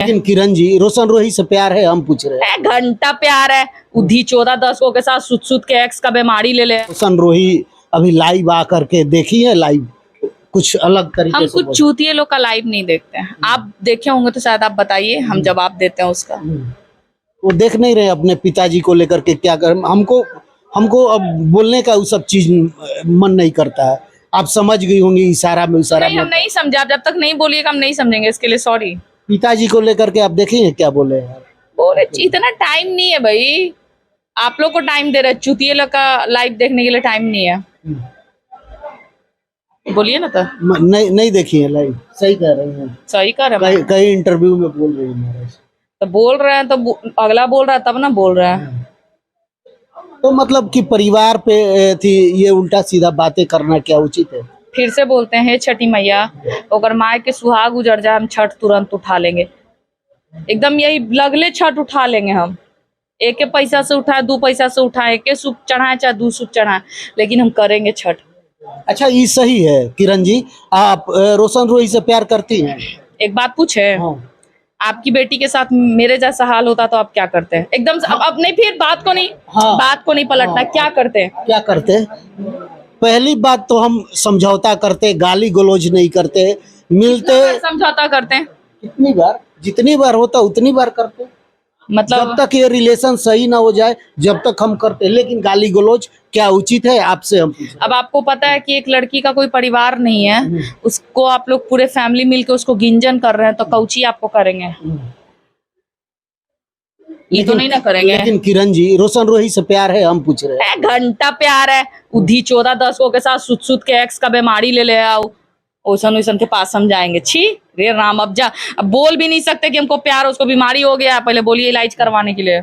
लेकिन किरण जी, रोशन रोही से प्यार है, हम पूछ रहे हैं। घंटा प्यार है, उधी 14-10 के साथ सुत के एक्स का बीमारी ले ले। रोशन रोही अभी लाइव आ करके देखी है, लाइव कुछ अलग तरीके हम से कुछ चूतिए लोग का लाइव नहीं देखते हैं। आप देखे होंगे तो शायद आप बताइए, हम जवाब देते हैं उसका। वो देख नहीं रहे अपने पिताजी को लेकर के क्या कर, हमको अब बोलने का वो सब चीज मन नहीं करता है। आप समझ गई होंगी इशारा में नहीं, हम नहीं समझे। आप जब तक नहीं बोलिएगा हम नहीं समझेंगे, इसके लिए सॉरी। पिताजी को लेकर के आप देखेंगे क्या बोले यार। बोले इतना टाइम नहीं है भाई, आप लोग को टाइम दे रहे, चूतिए लोग का लाइव देखने के लिए टाइम नहीं है। बोलिए ना। तो नहीं देखी है लाइव। सही कह रही हैं, सही कर रहे हैं। कई इंटरव्यू में बोल रही है। तो बोल रहे हैं तो अगला बोल रहा है तब ना बोल रहे हैं। तो मतलब कि परिवार पे थी ये उल्टा सीधा बातें करना क्या उचित है? फिर से बोलते हैं, हे छठी मैया, अगर माए के सुहाग उजड़ जाए हम छठ तुरंत उठा लेंगे। एकदम यही लगले छठ उठा लेंगे हम। एक पैसा से उठाए, 2 पैसा से उठाए, एक सूप चढ़ाए चाहे 2 सूप चढ़ाए, लेकिन हम करेंगे छठ। अच्छा, ये सही है किरण जी, आप रोशन रोही से प्यार करती हैं? एक बात पूछे, आपकी बेटी के साथ मेरे जैसा हाल होता तो आप क्या करते हैं? एकदम से अब नहीं, फिर बात को नहीं पलटना। क्या करते हैं? क्या करते? पहली बात तो हम समझौता करते, गाली गलौज नहीं करते, मिलते। समझौता करते हैं कितनी बार? जितनी बार होता उतनी बार करते। मतलब जब तक ये रिलेशन सही ना हो जाए जब तक हम करते, लेकिन गाली गलौज क्या उचित है आपसे हम पूछे। अब आपको पता है कि एक लड़की का कोई परिवार नहीं है, उसको आप लोग पूरे फैमिली मिलके उसको गिंजन कर रहे हैं, तो कौची आपको करेंगे? ये तो नहीं ना करेंगे। लेकिन किरण जी, रोशन रोही से प्यार है, हम पूछ रहे हैं। घंटा प्यार है, उधी 14-10 के साथ सुत के एक्स का बीमारी ले ले आओ, ओसन के पास हम जाएंगे। छी रे राम, अब बोल भी नहीं सकते कि हमको प्यार, उसको बीमारी हो गया, पहले बोलिए इलाज करवाने के लिए।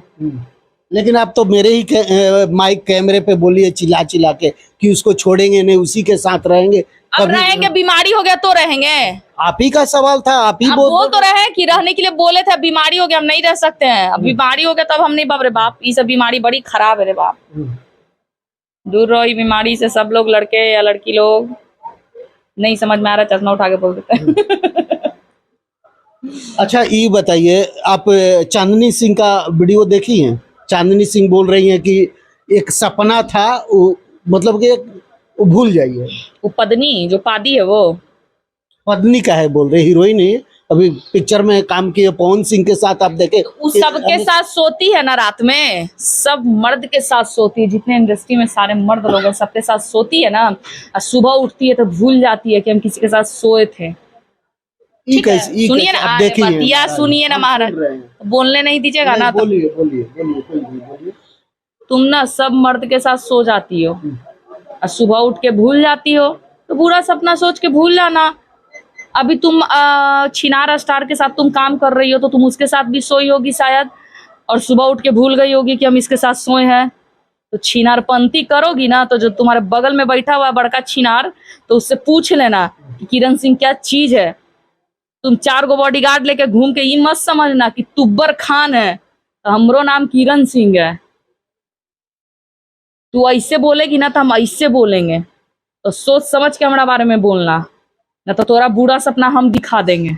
लेकिन आप तो मेरे ही माइक कैमरे पे बोलिए चिल्ला चिल्ला के कि उसको छोड़ेंगे नहीं, उसी के साथ रहेंगे। अब रहेंगे, बीमारी हो गया तो रहेंगे। आप ही का सवाल था, आप ही बोल तो रहे कि रहने के लिए बोले थे, बीमारी हो गया हम नहीं रह सकते हैं। अब बीमारी हो गया तब हम नहीं। बाप रे बाप, ये सब बीमारी बड़ी खराब है रे बाप। दूर रहो बीमारी से सब लोग, लड़के या लड़की लोग। नहीं समझ में आ रहा, चश्मा उठा के बोल देते हैं। अच्छा, ये बताइए, आप चांदनी सिंह का वीडियो देखी है? चांदनी सिंह बोल रही है कि एक सपना था, मतलब कि वो भूल जाइए। वो पत्नी जो पादी है वो पत्नी का है बोल रहे, हीरोइन है। अभी पिक्चर में काम किए पवन सिंह के साथ, आप देखे उस सबके साथ सोती है ना रात में, सब मर्द के साथ सोती है। जितने इंडस्ट्री में सारे मर्द लोग हैं सबके साथ सोती है ना, और सुबह उठती है तो भूल जाती है कि हम किसी के साथ सोए थे। सुनिए ना, बतिया सुनिए ना महाराज, बोलने नहीं दीजिएगा ना। बोलिए बोलिए। तुम ना सब मर्द के साथ सो जाती हो और सुबह उठ के भूल जाती हो, तो पूरा सपना सोच के भूल जाना। अभी तुम छिनारा स्टार के साथ तुम काम कर रही हो, तो तुम उसके साथ भी सोई होगी शायद, और सुबह उठ के भूल गई होगी कि हम इसके साथ सोए हैं। तो छिनारपंती करोगी ना, तो जो तुम्हारे बगल में बैठा हुआ बड़का छिनार, तो उससे पूछ लेना कि किरण सिंह क्या चीज है। तुम 4 गो बॉडीगार्ड लेके घूम के ये मत समझना कि तुब्बर खान है, तो हमरो नाम किरण सिंह है। तू ऐसे बोलेगी ना तो हम ऐसे बोलेंगे, तो सोच समझ के हमारा बारे में बोलना, ना तो तोरा बुरा सपना हम दिखा देंगे।